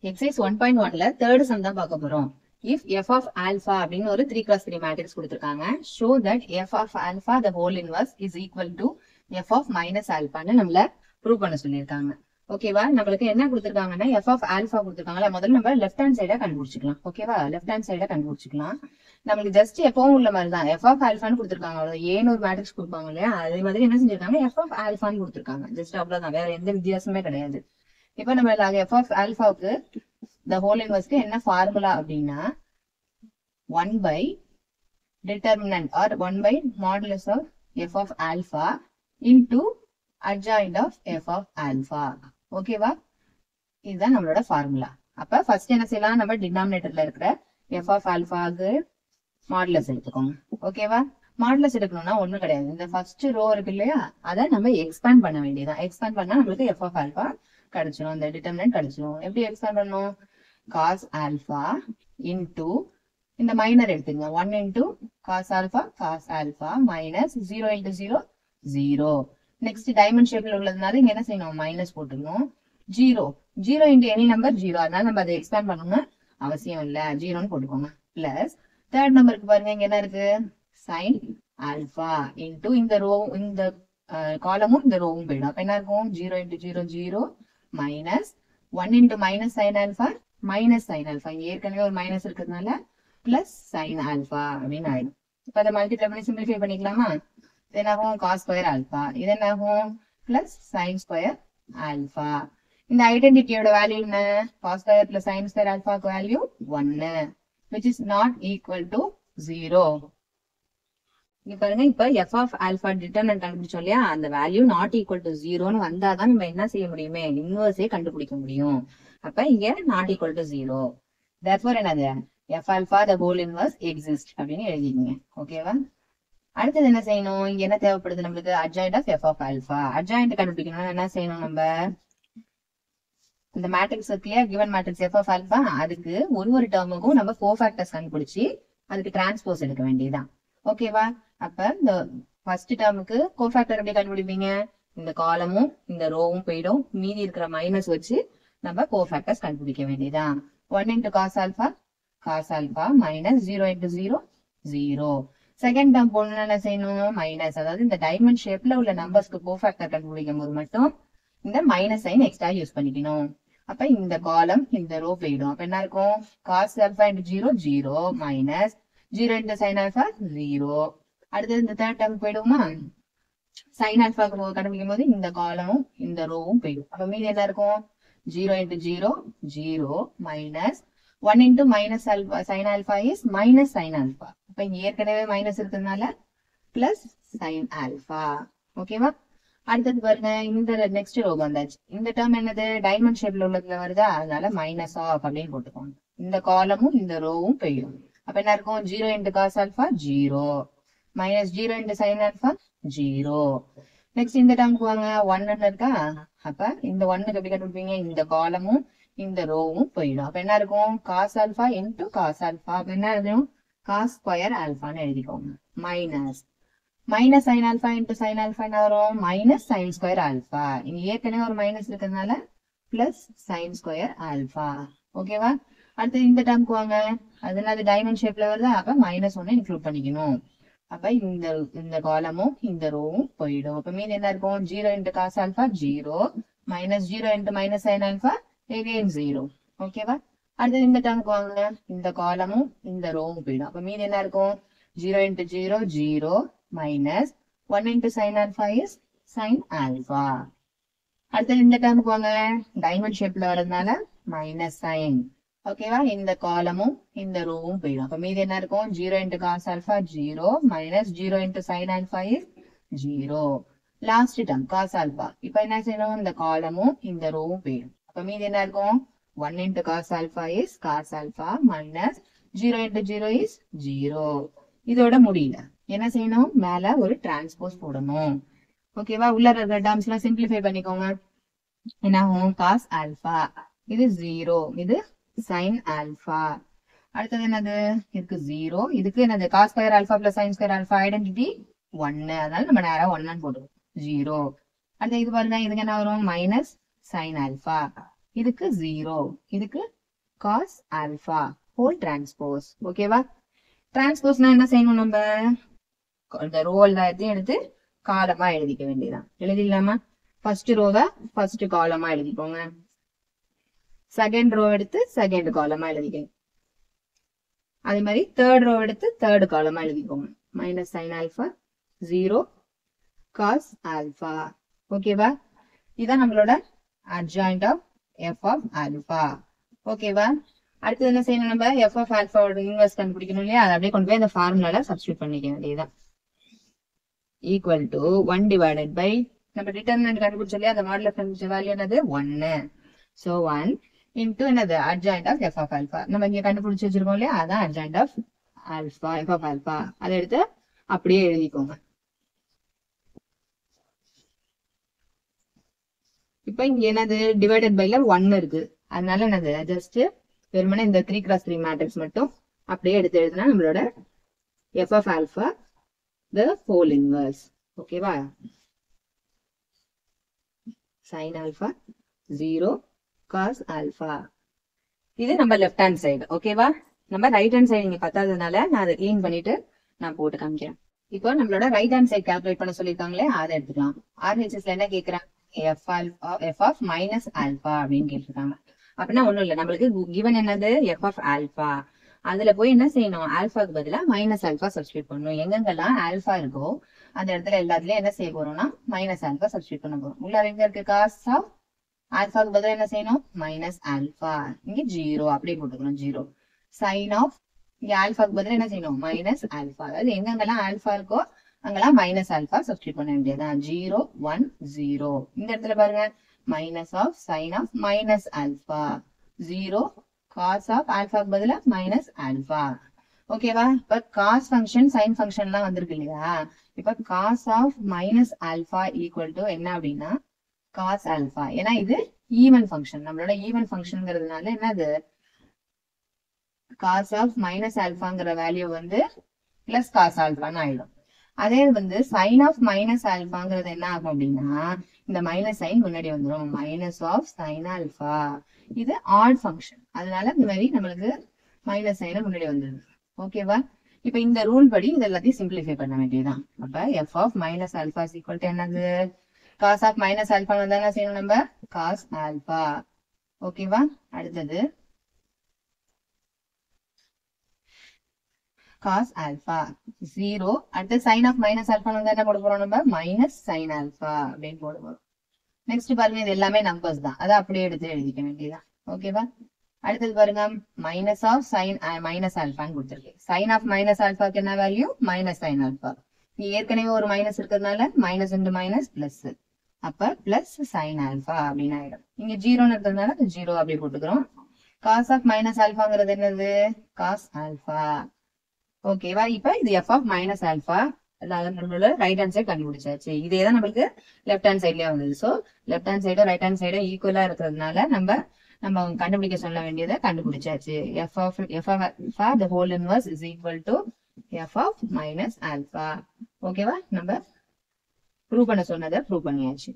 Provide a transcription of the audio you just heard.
Exercise 1.1ல third sum தான் பார்க்க போறோம். இஃப் எஃப் ஆஃப் ஆல்பா அப்படின்னு ஒரு 3x3 மேட்ரிக்ஸ் கொடுத்துருக்காங்க. Show that F of alpha the whole inverse is equal to F of minus ஆல்பான்னு நம்மள ப்ரூவ் பண்ண சொல்லியிருக்காங்க. ஓகேவா, நம்மளுக்கு என்ன கொடுத்துருக்காங்கன்னா எஃப் ஆஃப் ஆல்பா கொடுத்துருக்காங்களா, முதல்ல நம்ம லெஃப்ட் ஹேண்ட் சைடா கண்டுபிடிச்சிக்கலாம். ஓகேவா, லெஃப்ட் ஹேண்ட் சைடா கண்டுபிடிச்சிக்கலாம். நம்மளுக்கு ஜஸ்ட் எப்பவும் உள்ள மாதிரி தான் எஃப் ஆஃப் ஆல்பான்னு கொடுத்துருக்காங்க. அவ்வளவு ஏன்னு ஒரு மேட்ரிக்ஸ் கொடுப்பாங்க இல்லையா, அதே மாதிரி என்ன செஞ்சிருக்காங்க, எஃப் ஆஃப் ஆல்பான்னு கொடுத்துருக்காங்க. ஜஸ்ட் அவ்வளவுதான், வேற எந்த வித்தியாசமே கிடையாது. இப்ப நம்ம எஃப் ஆஃப் ஆல்பாவுக்கு the whole inverse என்ன ஃபார்முலா அப்படின்னா 1 by determinant or 1 by modulus of f of alpha into adjoint of f of alpha. ஓகேவா, இதுதான் நம்மளோட ஃபார்முலா. அப்ப ஃபர்ஸ்ட் என்ன செய்யலாம், நம்ம டினாமினேட்டர்ல இருக்கிற f of alphaக்கு மாடுலஸ் எடுத்துக்கோங்க. ஓகேவா, மாடுலஸ் எடுக்கணும்னா ஒண்ணும் கிடையாது, இந்த ஃபர்ஸ்ட் ரோ இருக்கு இல்லையா, அதை நம்ம எக்ஸ்பேண்ட் பண்ண வேண்டியதான். எக்ஸ்பேண்ட் பண்ணா நம்மளுக்கு f of alpha கிடைச்சிடும், இந்த டிட்டர்மினன்ட் கிடைச்சிடும். எப்படி எக்ஸ்பேண்ட் பண்ணணும், cos alpha into இந்த மைனர் எடுத்துங்க, 1 into cos alpha minus 0 into 0 0. Next diamond ஷேப்ல உள்ளதுனால இங்க என்ன செய்யணும், மைனஸ் போட்டுக்கணும். 0 into any number 0, அதனால நம்ம அதை எக்ஸ்பேண்ட் பண்ணணும்னு அவசியம் இல்ல, 0ன்னு போட்டுக்கோங்க. பிளஸ் தேர்ட் நம்பருக்கு பாருங்க, இங்க என்ன இருக்கு, sin alpha into இந்த ரோ, இந்த காலமும் இந்த ரோவும் போயிடும். அப்ப என்ன இருக்கும், 0 into 0 0 minus 1 into minus sin alpha minus sin alpha, இங்க ஏற்கனவே ஒரு மைனஸ் இருக்கிறதுனால பிளஸ் sin alpha அப்படின்னு ஆயிடும். இப்ப அதை மல்டிப்ளை பண்ணி சிம்பிளிஃபை பண்ணிக்கலாமா, இது என்ன ஆகும், cos ஸ்கொயர் ஆல்பா, இது என்ன ஆகும், பிளஸ் sin ஸ்கொயர் ஆல்பா. இந்த ஐடென்டிட்டியோட வேல்யூ என்ன, cos square plus sin square ஆல்பாக்கு value 1, which is not equal to 0. இங்க பாருங்க, இப்ப f of alpha டிட்டர்மினன்ட் கண்டுபிடிச்சோம் இல்லையா, அந்த வேல்யூ நாட் ஈக்குவல் டு 0ன்னு வந்தாதான் நம்ம என்ன செய்ய முடியுமே, இன்வர்ஸே கண்டுபிடிக்க முடியும். அப்ப இங்க நாட் ஈக்குவல் டு 0, therefore என்னது, f alpha the whole inverse exist அப்படின்னு எழுதிக்கீங்க. ஓகேவா, அடுத்தது என்ன செய்யணும், இங்க என்ன தேவைப்படுது நம்மளுக்கு, adjoint of f of alpha. adjoint கண்டுபிடிக்கணும்னா என்ன செய்யணும், நம்ம இந்த மேட்ரிக்ஸ் இருக்குல்லையா, given matrix f of alpha, அதுக்கு ஒரு டேர்முக்கும் நம்ம 4 ஃபேக்டர்ஸ் கண்டுபிடிச்சு அதுக்கு டிரான்ஸ்போஸ் எடுக்க வேண்டியதுதான். ஓகேவா, அப்ப இந்த ஃபர்ஸ்ட் டேர்முக்கு கோஃபேக்டர் எப்படி கண்டுபிடிப்பீங்க, இந்த காலமும் இந்த ரோவும் போயிடும், மீதி இருக்கிற மைனஸ் வச்சு நம்ம கோஃபேக்டர்ஸ் கண்டுபிடிக்க வேண்டியதான். 1 into cos alpha minus 0 into 0 0. Second term போடணும்னா என்ன செய்யணும், மைனஸ், அதாவது இந்த டைமண்ட் ஷேப்ல உள்ள நம்பர்ஸ்க்கு கோஃபேக்டர் கண்டுபிடிக்கும் போது மட்டும் இந்த மைனஸ் சைன் எக்ஸ்ட்ரா யூஸ் பண்ணிக்கணும். அப்ப இந்த காலம் இந்த ரோ போயிடும். அப்ப என்ன இருக்கும், cos alpha into 0 0 minus 0 into sin alpha 0. அடுத்தது இந்த தேர்ட் டேர்ம் போயிடுமா, sin alpha கண்டுபிடிக்கும் போது இந்த காலமும் இந்த ரோவும் போயிடும். அப்ப மீதி என்ன இருக்கும், 0 into 0 0 minus 1 into minus alpha sin alpha is minus sin alpha. அப்ப இங்க ஏற்கனவே மைனஸ் இருக்கிறதுனால பிளஸ் sin alpha. ஓகேவா, அடுத்தது பாருங்க, இந்த நெக்ஸ்ட் ரோ வந்தாச்சு. இந்த டேர்ம் என்னது, டைமண்ட் ஷேப்ல உள்ளதுல வருதா, அதனால மைனஸ் ஆஃப் அப்படின்னு போட்டுக்கோங்க. இந்த காலமும் இந்த ரோவும் போயிடும். அப்ப என்ன இருக்கும், 0 into cos alpha 0 minus 0 into sin alpha 0. Next இந்த டேர்முக்கு வாங்க, 1 இருக்கா, அப்ப இந்த 1க்கு எப்படி கண்டுபிடிப்பீங்க, இந்த காலமும் இந்த ரோவும் போயிடும். அப்ப என்ன இருக்கும், cos alpha into cos alpha, அப்ப என்ன எழுதும், cos ஸ்கொயர் ஆல்பான்னு எழுதிக்கோங்க. Minus sin alpha into sin alpha என்ன வரும், மைனஸ் sin ஸ்கொயர் ஆல்பா, இங்க ஏற்கனவே ஒரு மைனஸ் இருக்கிறதுனால பிளஸ் sin ஸ்கொயர் ஆல்பா. ஓகேவா, அடுத்து இந்த டேர்முக்கு வாங்க, அதனால டைமண்ட் ஷேப்ல வருதா, அப்ப -1 இன்க்ளூட் பண்ணிக்கணும். அப்ப இந்த காலமும் இந்த ரோவும் போயிடும். அப்ப மீன் என்ன இருக்கும், 0 into cos alpha 0 minus 0 into minus sin alpha again 0. ஓகேவா, அடுத்து இந்த டேர்முக்கு வாங்க, இந்த காலமும் இந்த ரோவும் போயிடும். அப்ப மீன் என்ன இருக்கும், 0 into 0 0 minus 1 into sin alpha is sin alpha. அடுத்து இந்த டேர்முக்கு வாங்க, டைமண்ட் ஷேப்ல வரதுனால மைனஸ் சைன். ஓகேவா, இந்த காலமும் இந்த ரோவும் போயிடும். அப்ப மீதி என்ன இருக்கும், 0 into cos alpha 0 minus 0 into sin alpha is 0. Last term cos alpha, இப்ப என்ன செய்யணும், இந்த காலமும் இந்த ரோவும் போயிடும். அப்ப மீதி என்ன இருக்கும், 1 into cos alpha is cos alpha minus 0 into 0 is 0. இதோட முடியல, என்ன செய்யணும், மேல ஒரு டிரான்ஸ்போஸ் போடணும். ஓகேவா, உள்ள இருக்கிற டேர்ம்ஸ் எல்லாம் சிம்பிளிஃபை பண்ணிக்கோங்க. என்ன ஆகும், cos alpha, இது 0, இது sin alpha. அடுத்தது என்னது, இதுக்கு 0, இதுக்கு என்னது, cos square alpha plus sin square alpha identity 1, அதனால நம்ம நேரா 1 போடுவோம், 0. அடுத்து இது பாருங்க, இதுக்கு என்ன வரும், மைனஸ் sin alpha. இதுக்கு 0, இதுக்கு cos alpha whole transpose. ஓகேவா? டிரான்ஸ்போஸ்னா என்ன செய்யணும் நம்ம? இந்த ரோ எல்லாத்தையும் எடுத்து காலமா எழுதிக்க வேண்டியதான். எழுதிடலாமா? ஃபர்ஸ்ட் ரோவை ஃபர்ஸ்ட் காலமா எழுதிக்கோங்க. செகண்ட் ரோ எடுத்து செகண்ட் காலமா எழுதிக்கோங்க. அதே மாதிரி தேர்ட் ரோ எடுத்து தேர்ட் காலமா எழுதிக்கோங்க. Minus sine alpha 0 cos alpha. ஓகேவா? இதான் நம்மளோட adjoint of f of alpha. ஓகேவா? அடுத்து என்ன செய்யணும் நம்ம? f of alpha ஓட இன்வெர்ஸ் கண்டுபிடிக்கணும் இல்லையா? அதை அப்படியே கொண்டு போய் அந்த ஃபார்முலால சப்ஸ்டிட்யூட் பண்ணிக்க வேண்டியதுதான். ஈக்குவல் டு 1 டிவைடட் பை நம்ம டிட்டர்மினன்ட் கண்டுபிடிச்சோம் இல்லையா? அந்த மாடுலஸ் கண்டுபிடிச்ச வேல்யூ என்னது? 1. சோ 1 இன்டு என்னது? adjoint of f of alpha. நம்ம இங்க கண்டுபிடிச்சு வச்சிருக்கோம் இல்லையா? அதான் adjoint of alpha, f of alpha. அதை எடுத்து அப்படியே எழுதிக்கோங்க. இப்ப இங்க என்னது? டிவைடட் பைல 1 இருக்கு. அதனால என்னது? ஜஸ்ட் வெறுமனே இந்த 3x3 மேட்ரிக்ஸ் மட்டும் அப்படியே எடுத்து எழுதுனா நம்மளோட f of alpha the whole inverse. ஓகேவா? sin alpha 0 cos alpha. இது நம்ம லெஃப்ட் ஹேண்ட் சைடு. ஓகேவா? நம்ம ரைட் ஹேண்ட் சைடு இங்க பத்தாததுனால நான் அதை கிளீன் பண்ணிட்டு நான் போட்டு காமிக்கிறேன். இப்போ நம்மளோட ரைட் ஹேண்ட் சைடு கால்குலேட் பண்ண சொல்லியிருக்காங்களே, அதை எடுத்துக்கலாம். RHSல என்ன கேட்கறாங்க? f of minus alpha அப்படின்னு கேட்டிருக்காங்க. அப்படின்னா ஒண்ணும் இல்லை, நம்மளுக்கு given என்னது? f of alpha. அதுல போய் என்ன செய்யணும்? ஆல்பாக்கு பதிலா மைனஸ் ஆல்பா சப்ஸ்டியூட் பண்ணணும். எங்கெங்கெல்லாம் ஆல்பா இருக்கோ அந்த இடத்துல எல்லாத்துலயும் என்ன செய்ய போறோம்னா மைனஸ் ஆல்பா சப்ஸ்டியூட் பண்ண போறோம். உள்ள எங்க இருக்கு? காஸ் ஆஃப் ஆல்பாக்கு பதிலா என்ன செய்யணும்? Minus alpha. இங்க 0 அப்படியே போட்டுக்கணும். 0 சைன் ஆஃப் இங்க ஆல்பாக்கு பதிலா என்ன செய்யணும்? Minus alpha. அதாவது எங்கெங்கெல்லாம் ஆல்பா இருக்கோ அங்கெல்லாம் மைனஸ் ஆல்பா சப்ஸ்டியூட் பண்ண வேண்டியதுதான். 0 1 0. இந்த இடத்துல பாருங்க, minus of sine of minus alpha 0 cos of ஆல்பாக்கு பதிலா மைனஸ் ஆல்பா. ஓகேவா? இப்ப காஸ் ஃபங்க்ஷன் சைன் ஃபங்க்ஷன் எல்லாம் வந்திருக்கு இல்லையா? இப்ப cos of minus alpha equal to என்ன அப்படின்னா காஸ் ஆல்பா. ஏன்னா இது ஈவன் ஃபங்க்ஷன், நம்மளோட ஈவன் ஃபங்க்ஷன்ங்கிறதுனால என்னது? காஸ் ஆஃப் மைனஸ் ஆல்பாங்கிற வேல்யூ வந்து பிளஸ் காஸ் ஆல்பான்னு ஆயிடும். அதே வந்து சைன் ஆஃப் மைனஸ் ஆல்பாங்கிறது என்ன ஆகும் அப்படின்னா இந்த மைனஸ் சைன் முன்னாடி வந்துடும். Minus of sine alpha. இது ஆட் ஃபங்க்ஷன், அதனால இந்த மாதிரி நம்மளுக்கு மைனஸ் சைன் முன்னாடி வந்துடும். ஓகேவா? இப்ப இந்த ரூல் படி இது எல்லாத்தையும் சிம்பிளிஃபை பண்ண வேண்டியதுதான். அப்ப f of minus alpha is equal to என்னது? cos of minus alpha வந்தா என்ன செய்யணும் நம்ம? cos alpha. ஓகேவா? அடுத்தது cos alpha 0. அடுத்து sin of minus alpha வந்தா என்ன போட போறோம் நம்ம? minus sin alpha அப்படின்னு போட போறோம். நெக்ஸ்ட் பாருங்க, இது எல்லாமே நம்பர்ஸ் தான், அதை அப்படியே எடுத்து எழுதிக்க வேண்டியதான். ஓகேவா? அடுத்தது பாருங்க, மைனஸ் ஆஃப் சைன் மைனஸ் ஆல்பான்னு கொடுத்துருக்கு. சைன் ஆஃப் மைனஸ் ஆல்பாக்கு என்ன வேல்யூ? Minus sine alpha. இங்க ஏற்கனவே ஒரு மைனஸ் இருக்கிறதுனால மைனஸ் இன்டு மைனஸ் பிளஸ். அப்ப பிளஸ் சைன் ஆல்பா அப்படின்னு ஆயிடும். இங்க 0ன்னு இருக்கிறதுனால 0 அப்படி போட்டுக்கிறோம். காஸ் ஆஃப் மைனஸ் ஆல்பாங்கிறது என்னது? Cos alpha. ஓகேவா? இப்ப இது f of மைனஸ் ஆல்பா. அதாவது நம்மளோட ரைட் ஹேண்ட் சைடு கண்டுபிடிச்சாச்சு. இதே தான் நம்மளுக்கு லெஃப்ட் ஹேண்ட் சைட்லயே வந்தது. சோ லெஃப்ட் ஹேண்ட் சைடும் ரைட் ஹேண்ட் சைடும் ஈக்குவலா இருக்கிறதுனால நம்ம கண்டுபிடிக்க சொல்ல வேண்டியதை கண்டுபிடிச்சாச்சு. f of alpha the whole inverse is equal to f of minus alpha. ஓகேவா? நம்ம ப்ரூவ் பண்ண சொன்னதை ப்ரூவ் பண்ணியாச்சு.